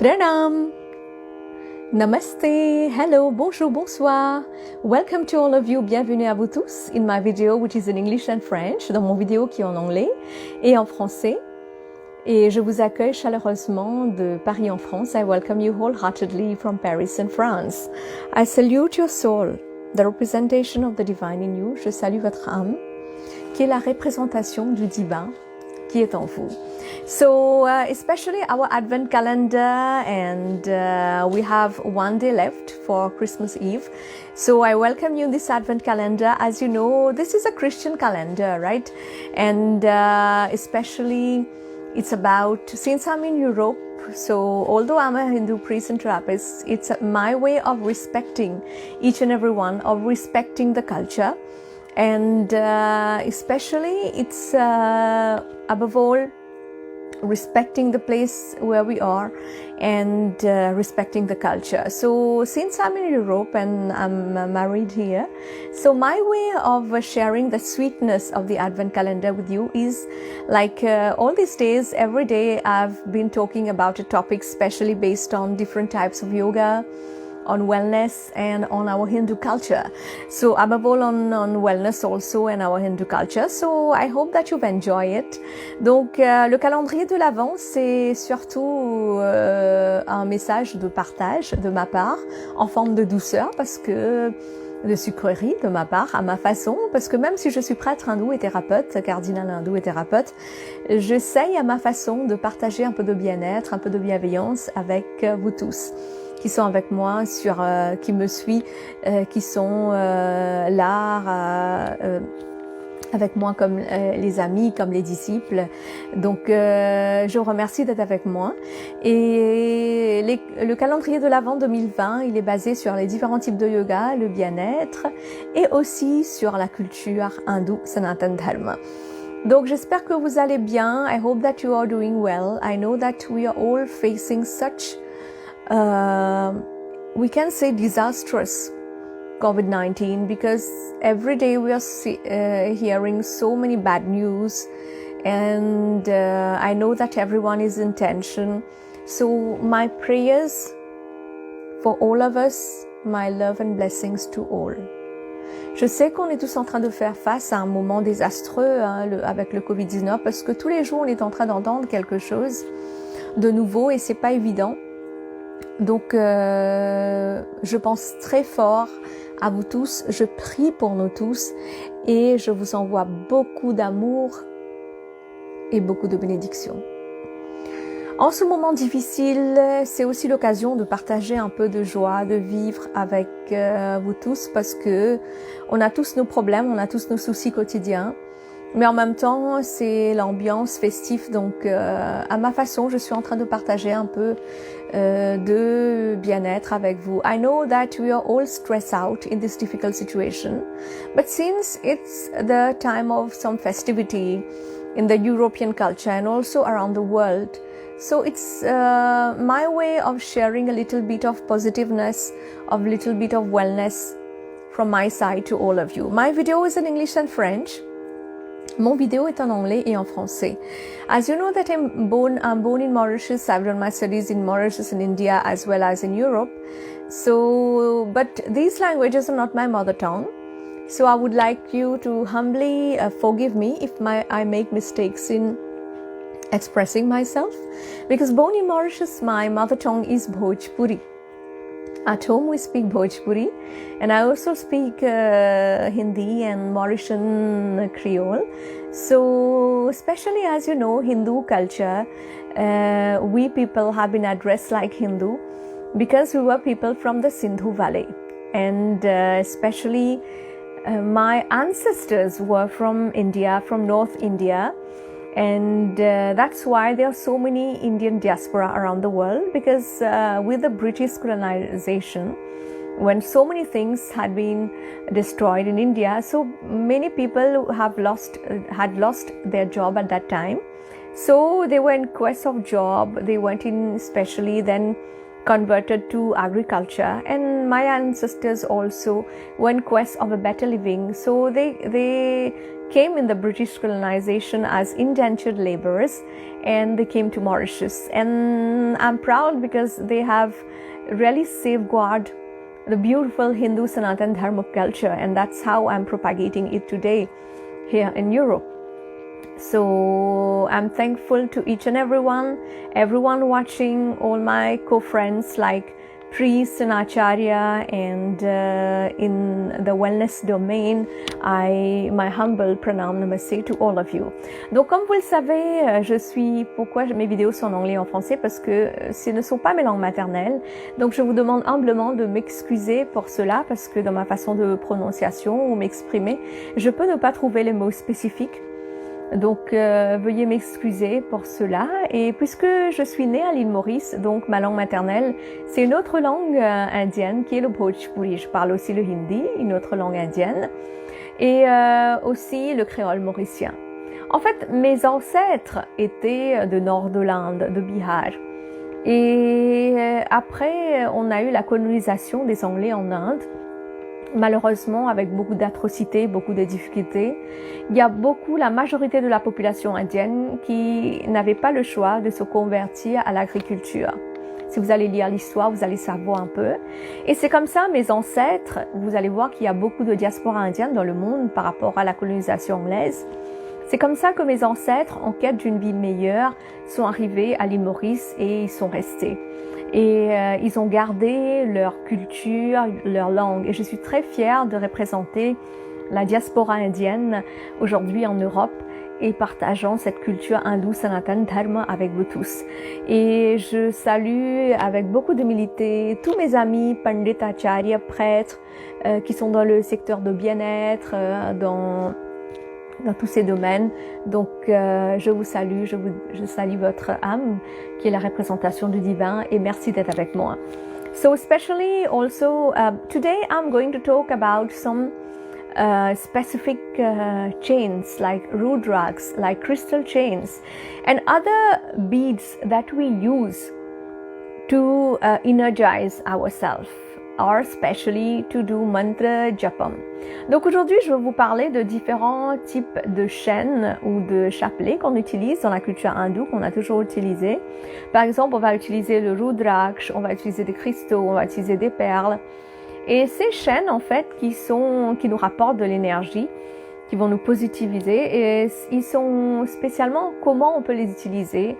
Pranam! Namaste, hello, bonjour, bonsoir. Welcome to all of you, bienvenue à vous tous in my video which is in English and French, dans mon vidéo qui est en anglais et en français. Et je vous accueille chaleureusement de Paris en France. I welcome you wholeheartedly from Paris in France. I salute your soul, the representation of the divine in you. Je salue votre âme, qui est la représentation du divin qui est en vous. So especially our Advent calendar, and we have one day left for Christmas Eve. So I welcome you in this Advent calendar. As you know, this is a Christian calendar, right? And especially it's about, since I'm in Europe, so although I'm a Hindu priest and Trappist, it's my way of respecting each and every one, of respecting the culture. And especially it's above all respecting the place where we are and respecting the culture. So since I'm in Europe and I'm married here, so my way of sharing the sweetness of the Advent calendar with you is like all these days, every day I've been talking about a topic specially based on different types of yoga, on wellness and on our Hindu culture. So above all on wellness also and our Hindu culture. So I hope that you've enjoyed it. Donc le calendrier de l'Avent, c'est surtout un message de partage de ma part en forme de douceur, parce que de sucrerie de ma part, à ma façon, parce que même si je suis prêtre hindou et thérapeute, cardinal hindou et thérapeute, j'essaye à ma façon de partager un peu de bien-être, un peu de bienveillance avec vous tous qui sont avec moi, qui me suivent, qui sont là avec moi comme les amis, comme les disciples. Donc je vous remercie d'être avec moi. Et le calendrier de l'Avent 2020, il est basé sur les différents types de yoga, le bien-être et aussi sur la culture hindoue, Sanatana Dharma. Donc j'espère que vous allez bien. I hope that you are doing well. I know that we are all facing such we can say disastrous COVID-19, because every day we are hearing so many bad news, and I know that everyone is in tension. So my prayers for all of us, my love and blessings to all. Je sais qu'on est tous en train de faire face à un moment désastreux avec le Covid-19, parce que tous les jours on est en train d'entendre quelque chose de nouveau et c'est pas évident. Donc je pense très fort à vous tous, je prie pour nous tous et je vous envoie beaucoup d'amour et beaucoup de bénédictions. En ce moment difficile, c'est aussi l'occasion de partager un peu de joie, de vivre avec vous tous, parce que on a tous nos problèmes, on a tous nos soucis quotidiens. Mais en même temps, c'est l'ambiance festive, donc à ma façon, je suis en train de partager un peu de bien-être avec vous. I know that we are all stressed out in this difficult situation, but since it's the time of some festivity in the European culture and also around the world, so it's my way of sharing a little bit of positiveness, of little bit of wellness from my side to all of you. My video is in English and French. Mon vidéo est en anglais et en français. As you know that I'm born in Mauritius. I've done my studies in Mauritius and India as well as in Europe. So, but these languages are not my mother tongue. So I would like you to humbly forgive me if I make mistakes in expressing myself. Because born in Mauritius, my mother tongue is Bhojpuri. At home we speak Bhojpuri, and I also speak Hindi and Mauritian Creole. So especially, as you know, Hindu culture, we people have been addressed like Hindu because we were people from the Sindhu Valley, and especially my ancestors were from India, from North India. And that's why there are so many Indian diaspora around the world, because with the British colonization, when so many things had been destroyed in India, so many people had lost their job at that time. So they were in quest of job. They went in, especially then converted to agriculture, and my ancestors also were in quest of a better living. So they came in the British colonization as indentured laborers, and they came to Mauritius. And I'm proud because they have really safeguarded the beautiful Hindu Sanatan Dharma culture, and that's how I'm propagating it today here in Europe. So I'm thankful to each and everyone watching, all my co-friends like priests and acharya, and in the wellness domain, my humble pranam namaste to all of you. Donc comme vous le savez, pourquoi mes vidéos sont en anglais et en français, parce que ce ne sont pas mes langues maternelles. Donc je vous demande humblement de m'excuser pour cela, parce que dans ma façon de prononciation ou m'exprimer, je peux ne pas trouver les mots spécifiques. Donc veuillez m'excuser pour cela. Et puisque je suis née à l'île Maurice, donc ma langue maternelle, c'est une autre langue indienne qui est le Bhojpuri. Je parle aussi le hindi, une autre langue indienne, et aussi le créole mauricien. En fait, mes ancêtres étaient de nord de l'Inde, de Bihar. Et après, on a eu la colonisation des Anglais en Inde. Malheureusement, avec beaucoup d'atrocités, beaucoup de difficultés, il y a la majorité de la population indienne qui n'avait pas le choix de se convertir à l'agriculture. Si vous allez lire l'histoire, vous allez savoir un peu. Et c'est comme ça, mes ancêtres, vous allez voir qu'il y a beaucoup de diaspora indienne dans le monde par rapport à la colonisation anglaise. C'est comme ça que mes ancêtres, en quête d'une vie meilleure, sont arrivés à l'île Maurice et ils sont restés. Et ils ont gardé leur culture, leur langue. Et je suis très fière de représenter la diaspora indienne aujourd'hui en Europe et partageant cette culture hindoue Sanatan Dharma avec vous tous. Et je salue avec beaucoup d'humilité tous mes amis pandit acharya, prêtres, qui sont dans le secteur de bien-être, dans tous ces domaines. Donc je vous salue, je salue votre âme qui est la représentation du divin, et merci d'être avec moi. So especially also today I'm going to talk about some specific chains like rudraks, like crystal chains, and other beads that we use to energize ourselves, or especially to do mantra japam. Donc aujourd'hui, je vais vous parler de différents types de chaînes ou de chapelets qu'on utilise dans la culture hindoue, qu'on a toujours utilisé. Par exemple, on va utiliser le rudraksh, on va utiliser des cristaux, on va utiliser des perles. Et ces chaînes, en fait, qui nous rapportent de l'énergie, qui vont nous positiviser, et ils sont spécialement comment on peut les utiliser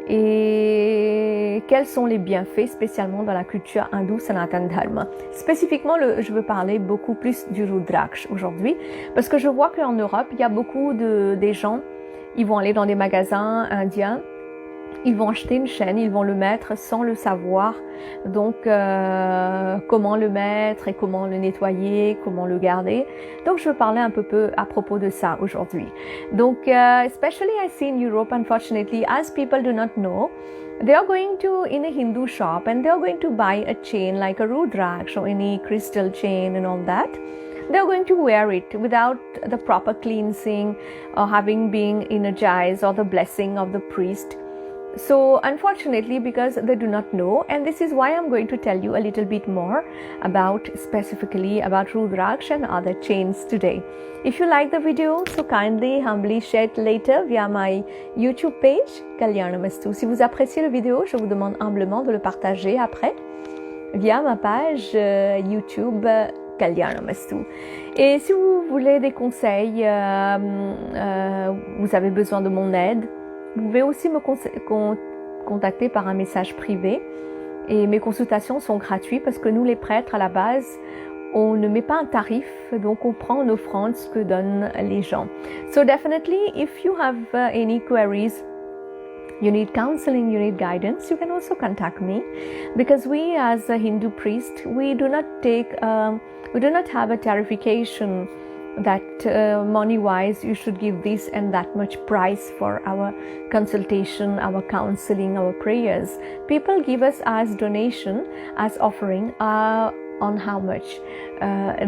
et quels sont les bienfaits spécialement dans la culture hindoue Sanatan Dharma. Spécifiquement, je veux parler beaucoup plus du rudraksh aujourd'hui, parce que je vois qu'en Europe, il y a beaucoup des gens, ils vont aller dans des magasins indiens, ils vont acheter une chaîne, ils vont le mettre sans le savoir. Donc, comment le mettre et comment le nettoyer, comment le garder. Donc, je veux parler un peu à propos de ça aujourd'hui. Donc, especially I see in Europe, unfortunately, as people do not know, they are going to in a Hindu shop and they are going to buy a chain like a rudraksh or any crystal chain and all that. They're going to wear it without the proper cleansing or having been energized or the blessing of the priest. So unfortunately, because they do not know, and this is why I'm going to tell you a little bit more specifically about rudraksh and other chains today. If you like the video, so kindly, humbly share it later via my YouTube page, Kalyanamastu. Si vous appréciez la vidéo, je vous demande humblement de le partager après via ma page YouTube Kalyanamastu. Et si vous voulez des conseils, vous avez besoin de mon aide, vous pouvez aussi me contacter par un message privé, et mes consultations sont gratuites parce que nous les prêtres à la base, on ne met pas un tarif, donc on prend en offrande ce que donnent les gens. So definitely if you have any queries, you need counseling, you need guidance, you can also contact me, because we as a Hindu priest, we do not have a tarification that money wise you should give this and that much price for our consultation, our counseling, our prayers. People give us as donation, as offering on how much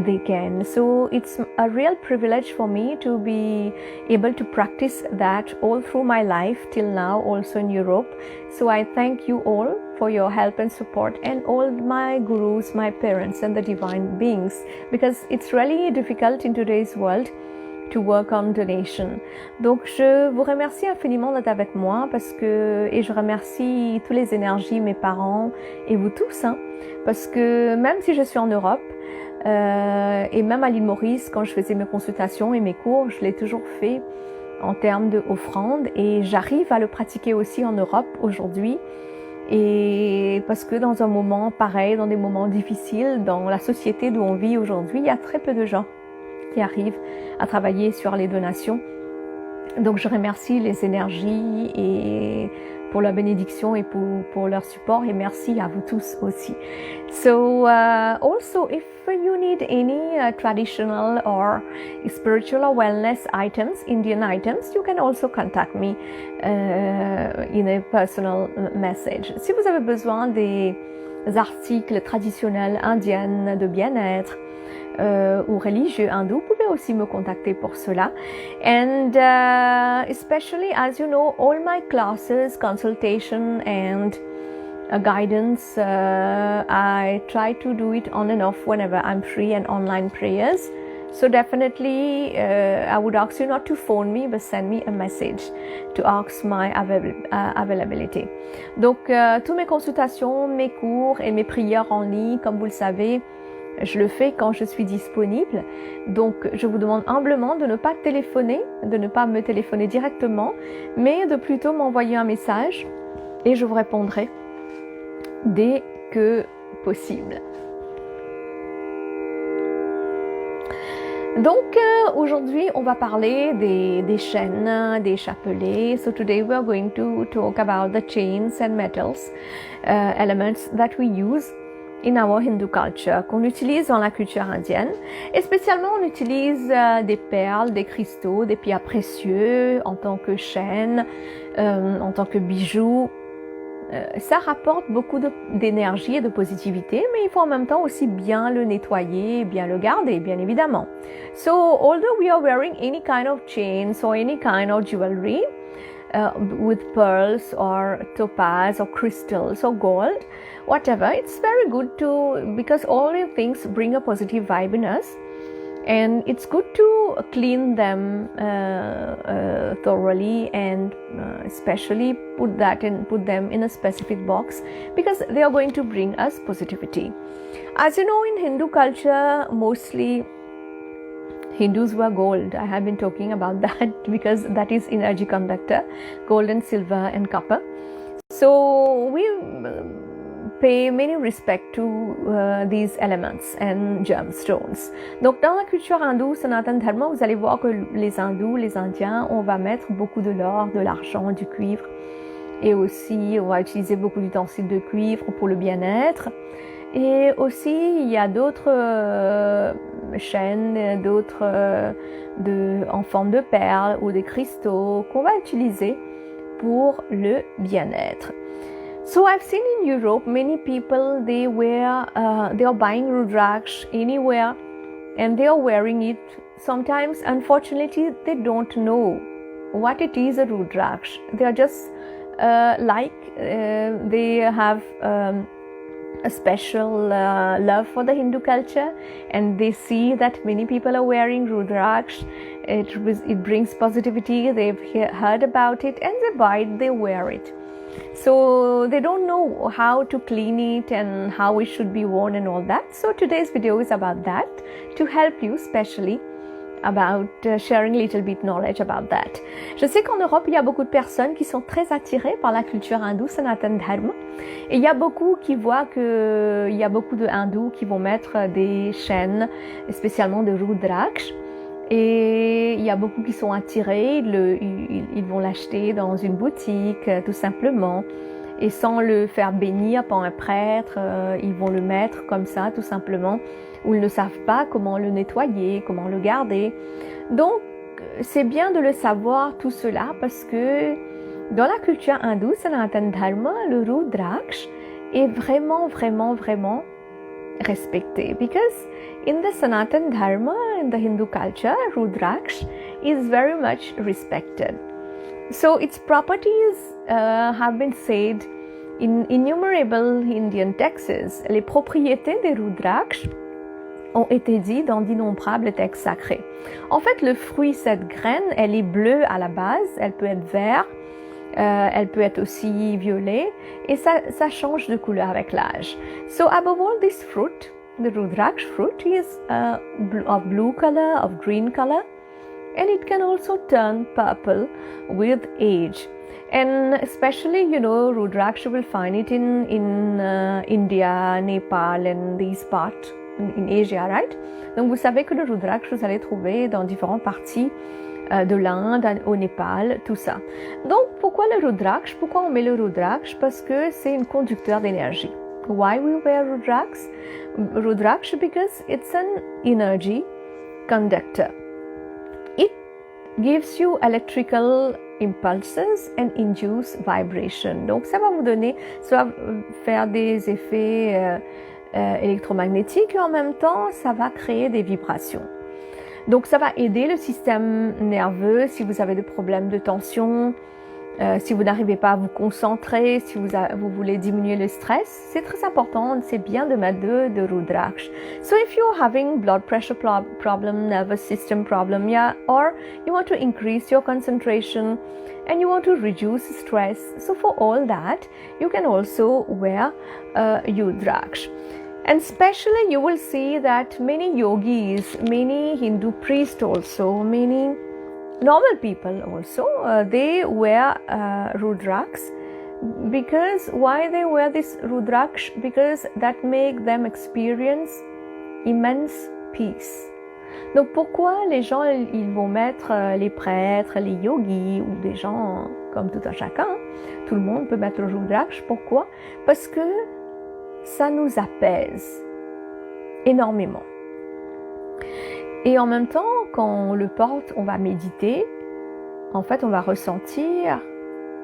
they can. So it's a real privilege for me to be able to practice that all through my life till now, also in Europe. So I thank you all for your help and support, and all my gurus, my parents and the divine beings, because it's really difficult in today's world to work on donation. Donc je vous remercie infiniment d'être avec moi et je remercie tous les énergies, mes parents et vous tous, parce que même si je suis en Europe, et même à l'île Maurice, quand je faisais mes consultations et mes cours, je l'ai toujours fait en termes d'offrande et j'arrive à le pratiquer aussi en Europe aujourd'hui. Et parce que dans un moment pareil, dans des moments difficiles, dans la société d'où on vit aujourd'hui, il y a très peu de gens qui arrivent à travailler sur les donations. Donc je remercie les énergies et pour leur bénédiction et pour leur support et merci à vous tous aussi. So also if you need any traditional or spiritual or wellness items, Indian items, you can also contact me in a personal message. Si vous avez besoin des articles traditionnels indiens de bien-être, ou religieux hindous, vous pouvez aussi me contacter pour cela. And especially, as you know, all my classes, consultation and guidance, I try to do it on and off whenever I'm free and online prayers. So definitely, I would ask you not to phone me, but send me a message to ask my availability. Donc, toutes mes consultations, mes cours et mes prières en ligne, comme vous le savez, je le fais quand je suis disponible. Donc, je vous demande humblement de ne pas téléphoner, de ne pas me téléphoner directement, mais de plutôt m'envoyer un message et je vous répondrai dès que possible. Donc, aujourd'hui, on va parler des chaînes, des chapelets. So today we are going to talk about the chains and metals, elements that we use in our Hindu culture, qu'on utilise dans la culture indienne. Et spécialement, on utilise des perles, des cristaux, des pierres précieuses en tant que chaînes, en tant que bijoux. Ça rapporte beaucoup d'énergie et de positivité, mais il faut en même temps aussi bien le nettoyer, bien le garder, bien évidemment. So, although we are wearing any kind of chains or any kind of jewelry, with pearls or topaz or crystals or gold, whatever, it's very good because all these things bring a positive vibe in us, and it's good to clean them thoroughly and especially put them in a specific box because they are going to bring us positivity. As you know, in Hindu culture, mostly Hindus wear gold. I have been talking about that because that is energy conductor, gold and silver and copper. So we pay many respect to these elements and gemstones. Donc dans la culture hindoue, Sanatan Dharma, vous allez voir que les hindous, les indiens, on va mettre beaucoup de l'or, de l'argent, du cuivre et aussi on va utiliser beaucoup d'ustensiles de cuivre pour le bien-être. Et aussi, il y a d'autres chaînes, en forme de perles ou des cristaux qu'on va utiliser pour le bien-être. So I've seen in Europe many people they are buying Rudraksh anywhere and they are wearing it. Sometimes, unfortunately, they don't know what it is a Rudraksh. They are just they have a special love for the Hindu culture, and they see that many people are wearing Rudraksh. It brings positivity. They've heard about it and they buy it, they wear it. So they don't know how to clean it and how it should be worn and all that. So today's video is about that, to help you especially about sharing a little bit knowledge about that. Je sais qu'en Europe, il y a beaucoup de personnes qui sont très attirées par la culture hindoue, Sanatan Dharma. Et il y a beaucoup qui voient qu'il y a beaucoup de hindous qui vont mettre des chaînes, spécialement de Rudraksh. Et il y a beaucoup qui sont attirés, ils vont l'acheter dans une boutique, tout simplement. Et sans le faire bénir par un prêtre, ils vont le mettre comme ça, tout simplement. Ou ils ne savent pas comment le nettoyer, comment le garder. Donc, c'est bien de le savoir tout cela parce que dans la culture hindoue, Sanatan Dharma, le Rudraksh est vraiment, vraiment, vraiment respecté. Because in the Sanatan Dharma, in the Hindu culture, Rudraksh is very much respected. So its properties have been said in innumerable Indian texts. Les propriétés des Rudraksh ont été dits dans d'innombrables textes sacrés. En fait, le fruit, cette graine, elle est bleue à la base, elle peut être verte, elle peut être aussi violet, et ça change de couleur avec l'âge. So above all, this fruit, the Rudraksh fruit, is of blue color, of green color, and it can also turn purple with age. And especially, you know, Rudraksh, you will find it in India, Nepal, and these parts in Asia, right? Donc vous savez que le Rudraksh, vous allez trouver dans différentes parties de l'Inde, au Népal, tout ça. Donc pourquoi le Rudraksh? Pourquoi on met le Rudraksh? Parce que c'est un conducteur d'énergie. Why we wear Rudraksh? Because it's an energy conductor. It gives you electrical impulses and induce vibration. Donc ça va vous donner, ça va faire des effets électromagnétiques et en même temps ça va créer des vibrations. Donc ça va aider le système nerveux si vous avez des problèmes de tension, si vous n'arrivez pas à vous concentrer, si vous voulez diminuer le stress. C'est très important, c'est bien de mettre de Rudraksh. So if you're having blood pressure problem, nervous system problem, or you want to increase your concentration and you want to reduce stress, so for all that you can also wear Rudraksh. And especially you will see that many yogis, many Hindu priests also, many normal people also, they wear Rudraksh. Because why they wear this Rudraksh? Because that make them experience immense peace. Donc pourquoi les gens ils vont mettre, les prêtres, les yogis ou des gens comme tout un chacun, tout le monde peut mettre le Rudraksh. Pourquoi? Parce que ça nous apaise énormément. Et en même temps, quand on le porte, on va méditer. En fait, on va ressentir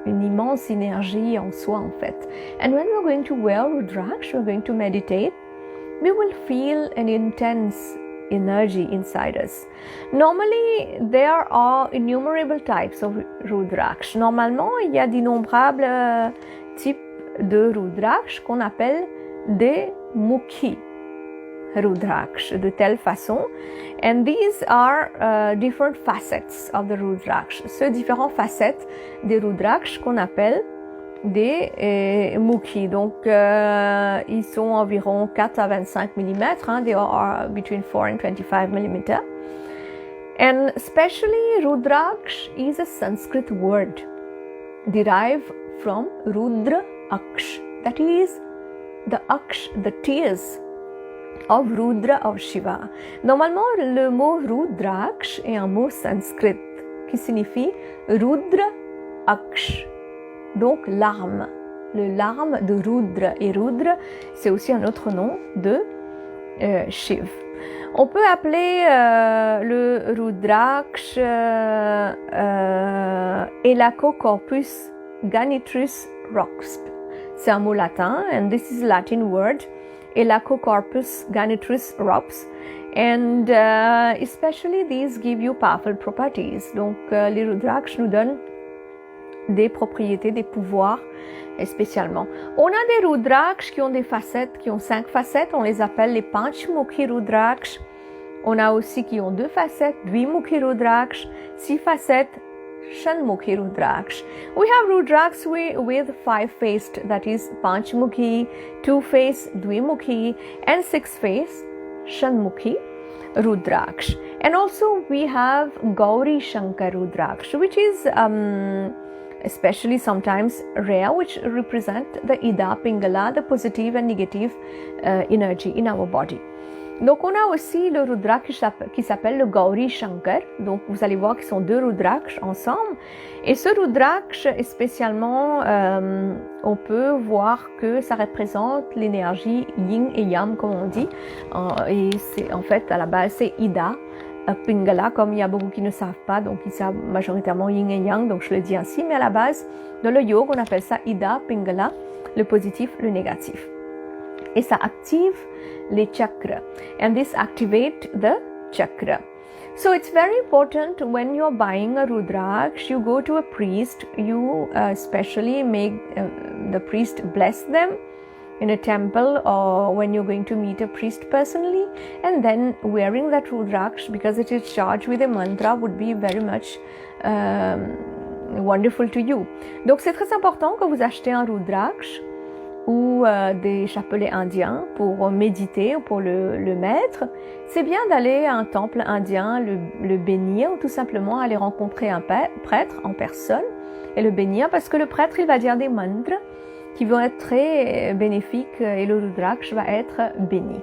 une immense énergie en soi, en fait. And when we're going to wear Rudraksh, we're going to meditate, we will feel an intense energy inside us. Normally, there are innumerable types of Rudraksh. Normalement, il y a d'innombrables types de Rudraksh qu'on appelle des Mukhi Rudraksh, de telle façon. And these are different facets of the Rudraksh. Ces différentes facettes des Rudraksh qu'on appelle des Mukhi. Donc, ils sont environ 4 à 25 mm. They are between 4 and 25 mm. And especially Rudraksh is a Sanskrit word derived from Rudra Aksh. That is the Aksh, the tears of Rudra, of Shiva. Normalement, le mot Rudraksh est un mot sanskrit qui signifie Rudra Aksh. Donc larme, le larme de Rudra. Et Rudra, c'est aussi un autre nom de Shiv. On peut appeler le Rudraksh Elacocorpus Ganitrus Roxb. C'est un mot latin, and this is a Latin word, Elacocorpus Ganitrus Rops. And especially these give you powerful properties. Donc les Rudraksh nous donnent des propriétés, des pouvoirs, spécialement. On a des Rudraksh qui ont des facettes, qui ont 5 facettes, on les appelle les Panchmukhi Rudraksh. On a aussi qui ont 2 facettes, Dvimukhi Rudraksh, 6 facettes, Shanmukhi Rudraksh. We have Rudraksh with 5-faced, that is Panchmukhi, 2-faced Dvimukhi, and 6-faced Shanmukhi Rudraksh. And also we have Gauri Shankar Rudraksh, which is especially sometimes rare, which represent the Ida Pingala, the positive and negative energy in our body. Donc on a aussi le Rudraksh qui s'appelle le Gauri Shankar. Donc vous allez voir qu'ils sont 2 Rudraksh ensemble. Et ce Rudraksh, spécialement, on peut voir que ça représente l'énergie Yin et Yang, comme on dit. Et c'est en fait à la base c'est Ida Pingala, comme il y a beaucoup qui ne savent pas, donc ils savent majoritairement Yin et Yang, donc je le dis ainsi. Mais à la base, dans le yoga, on appelle ça Ida Pingala, le positif, le négatif. Et ça active les chakras. And this activate the chakra. So it's very important when you're buying a Rudraksh, you go to a priest, you especially make the priest bless them, in a temple or when you're going to meet a priest personally, and then wearing that Rudraksh because it is charged with a mantra would be very much wonderful to you. Donc c'est très important que vous achetez un Rudraksh ou des chapelets indiens pour méditer ou pour le mettre. C'est bien d'aller à un temple indien, le bénir ou tout simplement aller rencontrer un prêtre en personne et le bénir parce que le prêtre il va dire des mantras qui vont être très bénéfiques et le Rudraksh va être béni.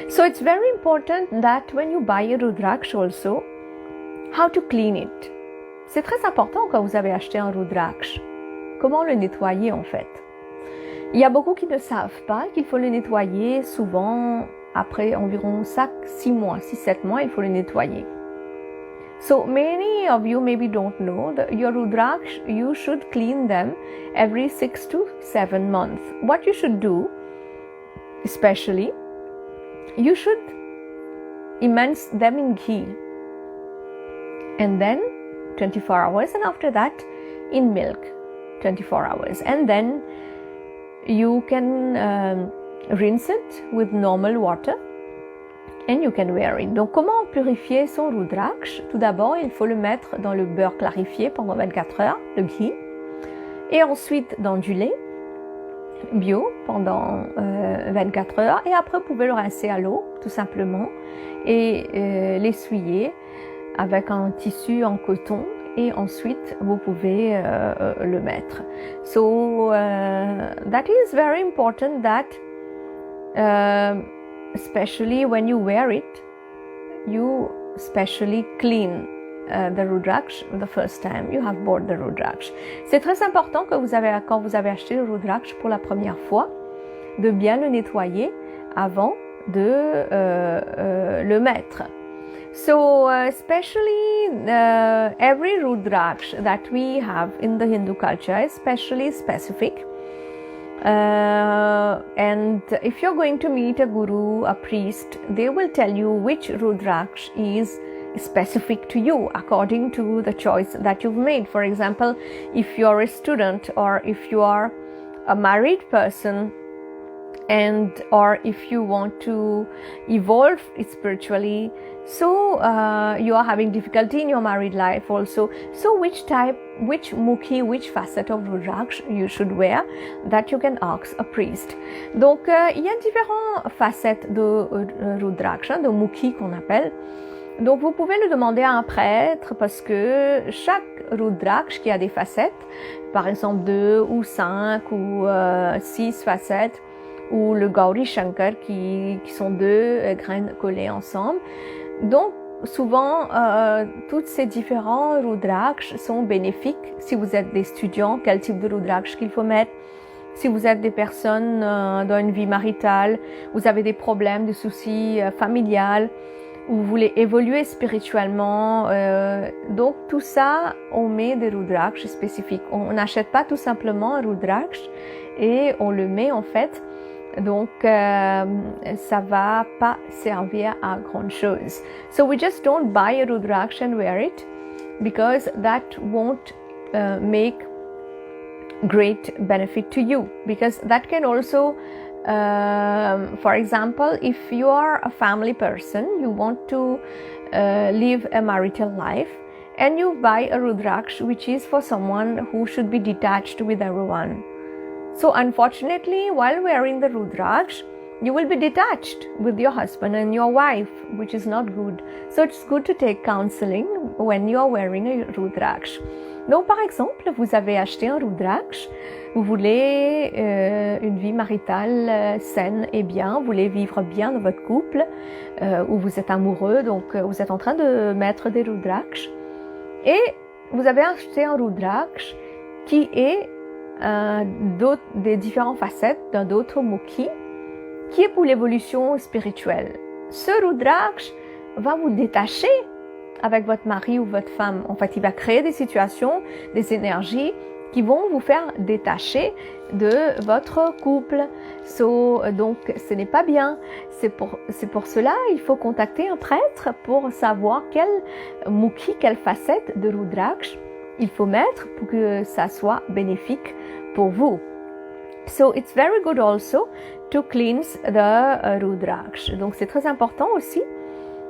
So it's very important that when you buy a Rudraksh also, how to clean it. C'est très important quand vous avez acheté un Rudraksh. Comment le nettoyer en fait? Il y a beaucoup qui ne savent pas qu'il faut le nettoyer souvent après environ 6 mois, 6-7 mois, il faut le nettoyer. So many of you maybe don't know that your Rudraksh, you should clean them every 6 to 7 months. What you should do, especially, you should immerse them in ghee and then 24 hours and after that in milk 24 hours and then you can rinse it with normal water and you can wear it. Donc comment purifier son Rudraksh? Tout d'abord, il faut le mettre dans le beurre clarifié pendant 24 heures, le ghee, et ensuite dans du lait bio pendant 24 heures et après vous pouvez le rincer à l'eau tout simplement et l'essuyer avec un tissu en coton et ensuite vous pouvez le mettre. So that is very important that especially when you wear it, you specially clean the Rudraksh the first time you have bought the Rudraksh. C'est très important que quand vous avez acheté le Rudraksh pour la première fois, de bien le nettoyer avant de le mettre. So especially every Rudraksh that we have in the Hindu culture is especially specific. And if you're going to meet a guru, a priest, they will tell you which Rudraksh is specific to you according to the choice that you've made. For example, if you're a student or if you are a married person and or if you want to evolve spiritually, so you are having difficulty in your married life also, so which mukhi, which facet of Rudraksh you should wear, that you can ask a priest. Donc il y a différentes facettes de Rudraksh, de mukhi qu'on appelle. Donc vous pouvez le demander à un prêtre parce que chaque Rudraksh qui a des facettes, par exemple 2 ou 5 ou 6 facettes, ou le Gauri Shankar qui sont 2 graines collées ensemble. Donc souvent toutes ces différents Rudraksh sont bénéfiques si vous êtes des étudiants, quel type de Rudraksh qu'il faut mettre. Si vous êtes des personnes dans une vie maritale, vous avez des problèmes, des soucis familiales, vous voulez évoluer spirituellement, donc tout ça, on met des Rudraksh spécifiques. On n'achète pas tout simplement un Rudraksh et on le met en fait. Donc ça va pas servir à grand chose. So we just don't buy a Rudraksh and wear it because that won't make great benefit to you, because that can also for example, if you are a family person, you want to live a marital life and you buy a Rudraksh which is for someone who should be detached with everyone. So unfortunately, while wearing the Rudraksh, you will be detached with your husband and your wife, which is not good. So it's good to take counseling when you are wearing a Rudraksh. Donc par exemple, vous avez acheté un Rudraksh, vous voulez une vie maritale saine et bien, vous voulez vivre bien dans votre couple, ou vous êtes amoureux, donc vous êtes en train de mettre des Rudraksh, et vous avez acheté un Rudraksh qui est des différentes facettes d'un autre mukhi qui est pour l'évolution spirituelle. Ce Rudraksh va vous détacher avec votre mari ou votre femme. En fait, il va créer des situations, des énergies qui vont vous faire détacher de votre couple. Donc, ce n'est pas bien. C'est pour cela il faut contacter un prêtre pour savoir quel mukhi, quelle facette de Rudraksh il faut mettre pour que ça soit bénéfique pour vous. So it's very good also to cleanse the Rudraksh. Donc c'est très important aussi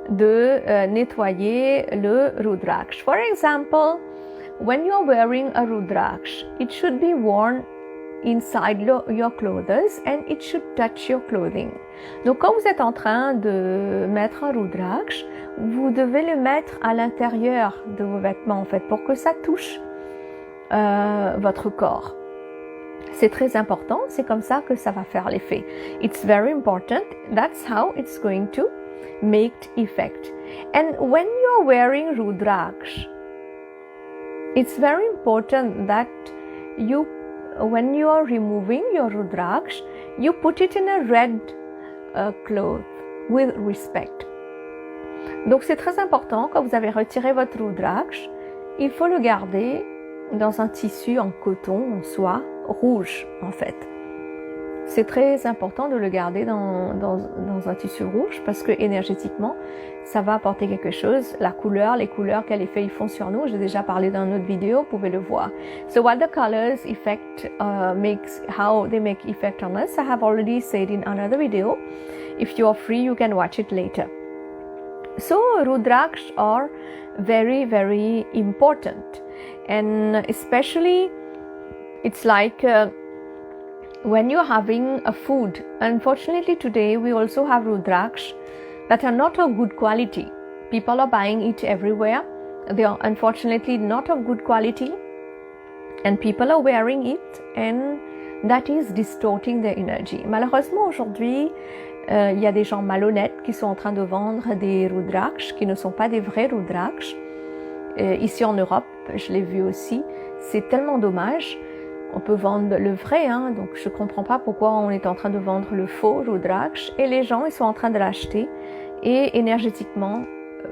de nettoyer le Rudraksh. For example, when you are wearing a Rudraksh, it should be worn inside your clothes and it should touch your clothing. Donc quand vous êtes en train de mettre un Rudraksh, vous devez le mettre à l'intérieur de vos vêtements en fait pour que ça touche votre corps. C'est très important, c'est comme ça que ça va faire l'effet. It's very important, that's how it's going to make effect. And when you're wearing Rudraksh, it's very important that when you are removing your Rudraksh, you put it in a red cloth with respect. Donc c'est très important, quand vous avez retiré votre Rudraksh, il faut le garder dans un tissu en coton, en soie, rouge en fait. C'est très important de le garder dans un tissu rouge parce que énergétiquement, ça va apporter quelque chose. La couleur, les couleurs, quel effet ils font sur nous. J'ai déjà parlé dans une autre vidéo, vous pouvez le voir. So what the colors effect how they make effect on us, I have already said in another video. If you are free, you can watch it later. So Rudraksh are very, very important. And especially, it's like when you're having a food. Unfortunately, today we also have Rudraksh that are not of good quality. People are buying it everywhere. They are unfortunately not of good quality. And people are wearing it and that is distorting their energy. Malheureusement, aujourd'hui, il y a des gens malhonnêtes qui sont en train de vendre des Rudraksh qui ne sont pas des vrais Rudraksh. Ici en Europe, je l'ai vu aussi. C'est tellement dommage. On peut vendre le vrai, hein, donc je ne comprends pas pourquoi on est en train de vendre le faux Rudraksh. Et les gens, ils sont en train de l'acheter. Et énergétiquement,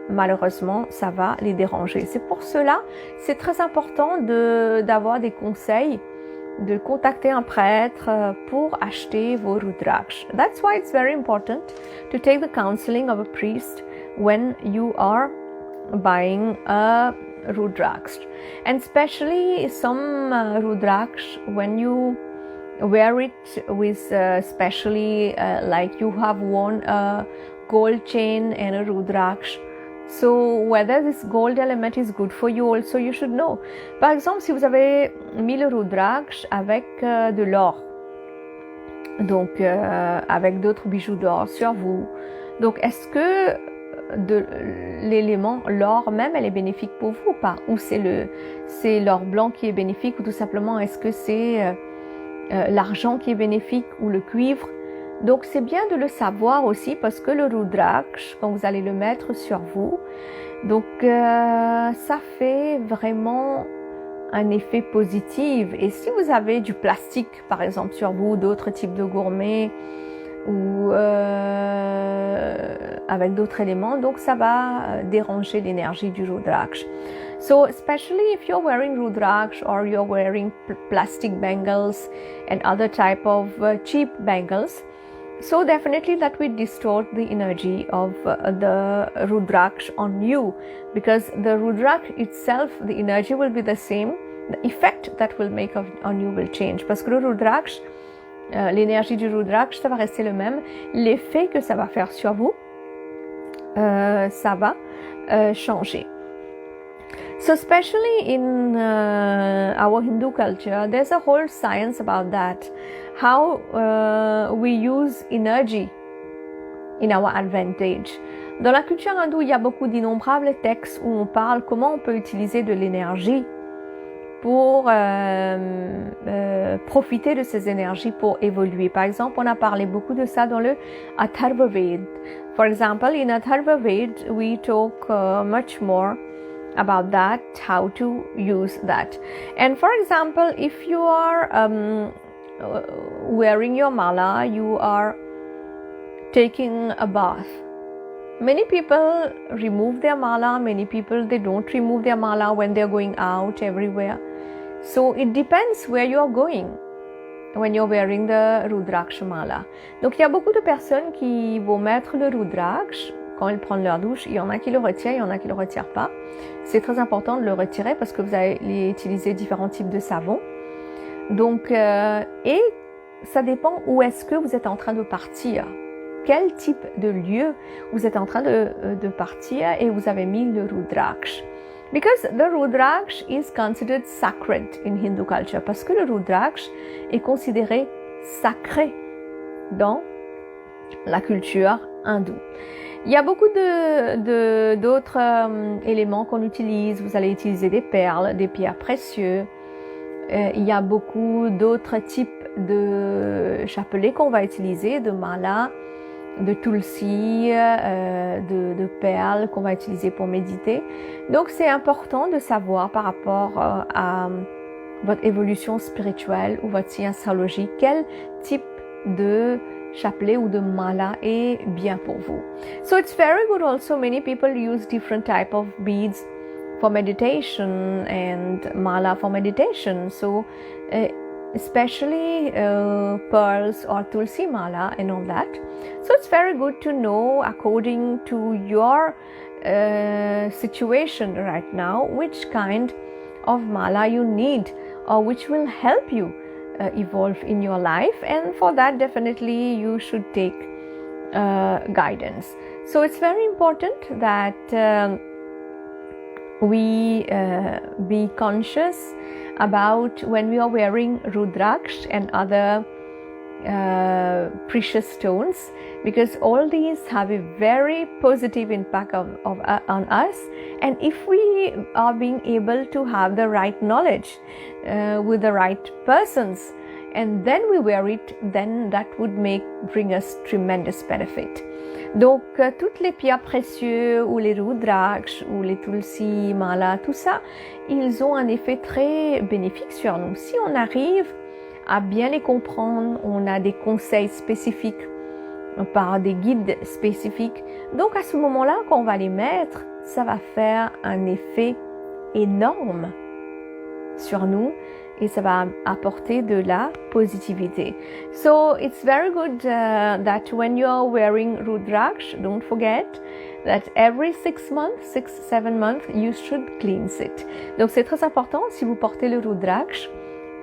malheureusement, ça va les déranger. C'est pour cela, c'est très important d'avoir des conseils, de contacter un prêtre pour acheter vos Rudraksh. That's why it's very important to take the counseling of a priest when you are buying a Rudraksh. And especially some Rudraksh, when you wear it with especially like you have worn a gold chain and a Rudraksh, so whether this gold element is good for you also you should know. Par exemple, si vous avez mis le Rudraksh avec de l'or, donc avec d'autres bijoux d'or sur vous, donc est-ce que l'élément, l'or même, elle est bénéfique pour vous ou pas? Ou c'est l'or blanc qui est bénéfique, ou tout simplement est-ce que c'est l'argent qui est bénéfique ou le cuivre? Donc c'est bien de le savoir aussi parce que le Rudraksh, quand vous allez le mettre sur vous, donc ça fait vraiment un effet positif. Et si vous avez du plastique par exemple sur vous, d'autres types de gourmets ou avec d'autres éléments, donc ça va déranger l'énergie du Rudraksh. So especially if you're wearing Rudraksh or you're wearing plastic bangles and other type of cheap bangles, so definitely that will distort the energy of the Rudraksh on you, because the Rudraksh itself, the energy will be the same, the effect that will make on you will change. Parce que le Rudraksh, l'énergie du Rudraksh, ça va rester le même. L'effet que ça va faire sur vous, ça va changer. So especially in our Hindu culture, there's a whole science about that. How we use energy in our advantage. Dans la culture hindoue, il y a beaucoup d'innombrables textes où on parle comment on peut utiliser de l'énergie pour profiter de ces énergies pour évoluer. Par exemple, on a parlé beaucoup de ça dans le Atharva Ved. For example, in Atharva Ved, we talk much more about that, how to use that. And for example, if you are wearing your mala, you are taking a bath. Many people remove their mala, many people they don't remove their mala when they're going out everywhere. So it depends where you are going when you're wearing the Rudraksh mala. Donc il y a beaucoup de personnes qui vont mettre le Rudraksh quand ils prennent leur douche. Il y en a qui le retirent, il y en a qui le retirent pas. C'est très important de le retirer parce que vous allez utiliser différents types de savons. Donc, et ça dépend où est-ce que vous êtes en train de partir. Quel type de lieu vous êtes en train de partir et vous avez mis le Rudraksh. Because the Rudraksh is considered sacred in Hindu culture. Parce que le Rudraksh est considéré sacré dans la culture hindoue. Il y a beaucoup d'autres éléments qu'on utilise. Vous allez utiliser des perles, des pierres précieuses. Il y a beaucoup d'autres types de chapelets qu'on va utiliser, de mala, de tulsi, de perles qu'on va utiliser pour méditer. Donc c'est important de savoir par rapport à votre évolution spirituelle ou votre signe astrologique, quel type de chapelet ou de mala est bien pour vous. So it's very good also, many people use different type of beads for meditation and mala for meditation. So especially pearls or tulsi mala and all that. So it's very good to know according to your situation right now which kind of mala you need or which will help you evolve in your life, and for that definitely you should take guidance. So it's very important that we be conscious about when we are wearing Rudraksh and other precious stones, because all these have a very positive impact on us, and if we are being able to have the right knowledge with the right persons and then we wear it, then that would bring us tremendous benefit. Donc toutes les pierres précieuses ou les Rudraksh ou les tulsi mala, tout ça, ils ont un effet très bénéfique sur nous. Si on arrive à bien les comprendre, on a des conseils spécifiques par des guides spécifiques. Donc à ce moment-là, quand on va les mettre, ça va faire un effet énorme sur nous et ça va apporter de la positivité. So it's very good that when you are wearing Rudraksh, don't forget that every 6 months, 7 months, you should cleanse it. Donc c'est très important, si vous portez le Rudraksh,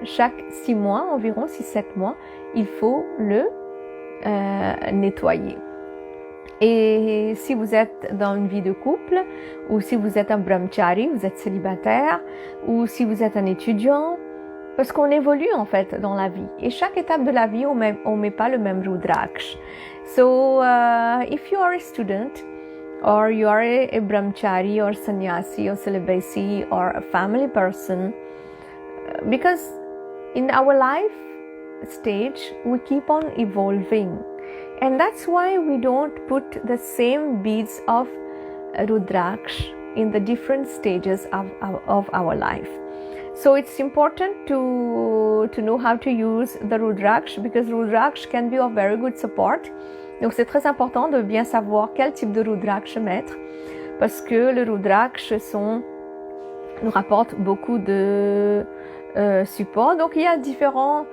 chaque 6 mois, environ 6-7 mois, il faut le nettoyer. Et si vous êtes dans une vie de couple, ou si vous êtes un brahmachari, vous êtes célibataire, ou si vous êtes un étudiant, parce qu'on évolue en fait dans la vie. Et chaque étape de la vie, on met pas le même Rudraksh. So, if you are a student, or you are a brahmachari, or sannyasi, or celibacy, or a family person, because in our life stage, we keep on evolving. And that's why we don't put the same beads of Rudraksh in the different stages of our life. So it's important to know how to use the Rudraksh, because Rudraksh can be of very good support. Donc c'est très important de bien savoir quel type de Rudraksh mettre, parce que le Rudraksh nous rapporte beaucoup de support. Donc il y a différents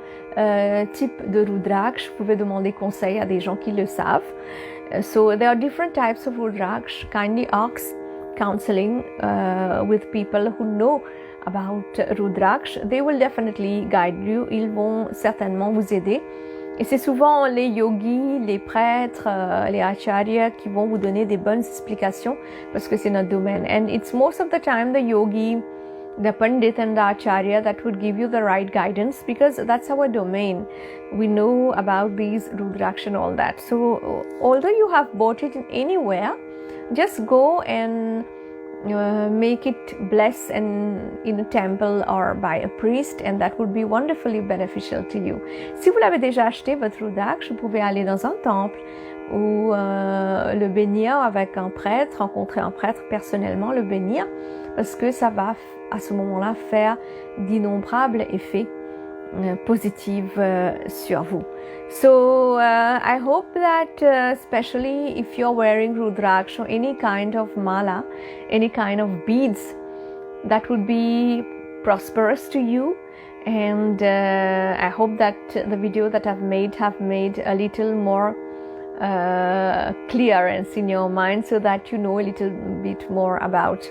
types de Rudraksh. Vous pouvez demander conseil à des gens qui le savent. So there are different types of Rudraksh. Kindly ask counseling with people who know about Rudraksh. They will definitely guide you. Ils vont certainement vous aider. Et c'est souvent les yogis, les prêtres, les acharyas qui vont vous donner des bonnes explications parce que c'est notre domaine. And it's most of the time the yogi, the pandit and the acharya that would give you the right guidance, because that's our domain. We know about these Rudraksh and all that. So although you have bought it anywhere, just go and make it blessed in a temple or by a priest, and that would be wonderfully beneficial to you. Si vous l'avez déjà acheté, votre Rudraksh, vous pouvez aller dans un temple ou le bénir avec un prêtre, rencontrer un prêtre personnellement, le bénir, parce que ça va à ce moment-là faire d'innombrables effets positifs sur vous. So I hope that especially if you're wearing Rudraksh or any kind of mala, any kind of beads, that would be prosperous to you. And I hope that the video that I've made have made a little more clearance in your mind, so that you know a little bit more about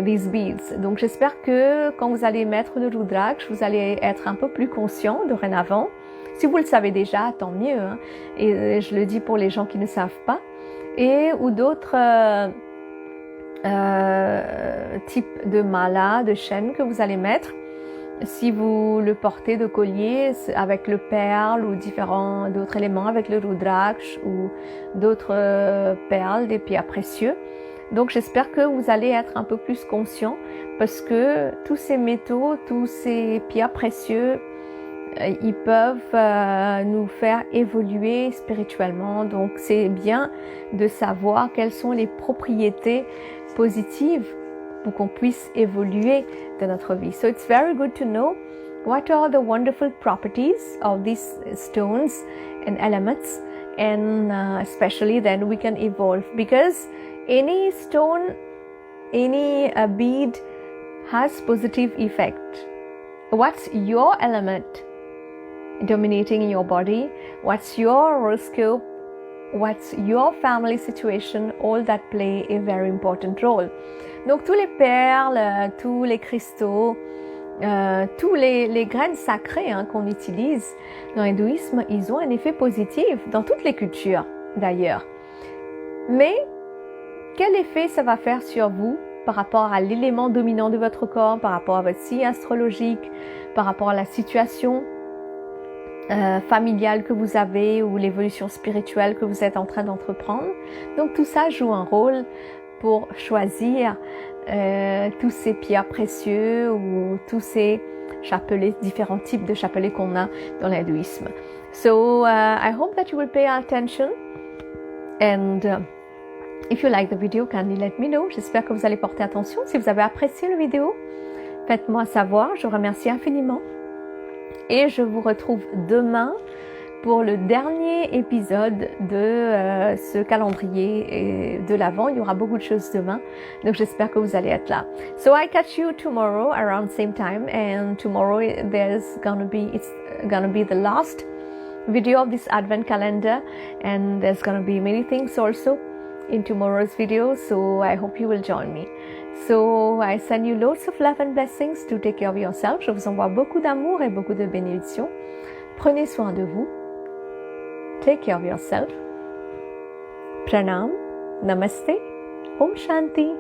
these beads. Donc j'espère que quand vous allez mettre le Rudraksh, vous allez être un peu plus conscient dorénavant Si vous le savez déjà, tant mieux, hein. Et je le dis pour les gens qui ne savent pas. Et ou d'autres types de malas, de chaînes que vous allez mettre. Si vous le portez de collier avec le perle ou différents d'autres éléments, avec le rudraksh ou d'autres perles, des pierres précieux. Donc j'espère que vous allez être un peu plus conscient parce que tous ces métaux, tous ces pierres précieux, ils peuvent nous faire évoluer spirituellement. Donc c'est bien de savoir quelles sont les propriétés positives pour qu'on puisse évoluer dans notre vie. So it's very good to know what are the wonderful properties of these stones and elements, and especially then we can evolve, because any stone, any bead has positive effect. What's your element dominating in your body? What's your horoscope? What's your family situation? All that play a very important role. Donc tous les perles, tous les cristaux, tous les graines sacrées qu'on utilise dans l'hindouisme, ils ont un effet positif dans toutes les cultures d'ailleurs. Mais quel effet ça va faire sur vous par rapport à l'élément dominant de votre corps, par rapport à votre signe astrologique, par rapport à la situation familiale que vous avez ou l'évolution spirituelle que vous êtes en train d'entreprendre. Donc tout ça joue un rôle pour choisir tous ces pierres précieux ou tous ces chapelets, différents types de chapelets qu'on a dans l'hindouisme. So I hope that you will pay attention, and if you like the video, kindly let me know. J'espère que vous allez porter attention. Si vous avez apprécié la vidéo, faites-moi savoir. Je vous remercie infiniment. Et je vous retrouve demain pour le dernier épisode de ce calendrier de l'Avent. Il y aura beaucoup de choses demain, donc j'espère que vous allez être là. So I catch you tomorrow around same time, and tomorrow it's gonna be the last video of this Advent calendar, and there's gonna be many things also in tomorrow's video, so I hope you will join me. So I send you loads of love and blessings to take care of yourself. Je vous envoie beaucoup d'amour et beaucoup de bénédictions. Prenez soin de vous. Take care of yourself. Pranam. Namaste. Om Shanti.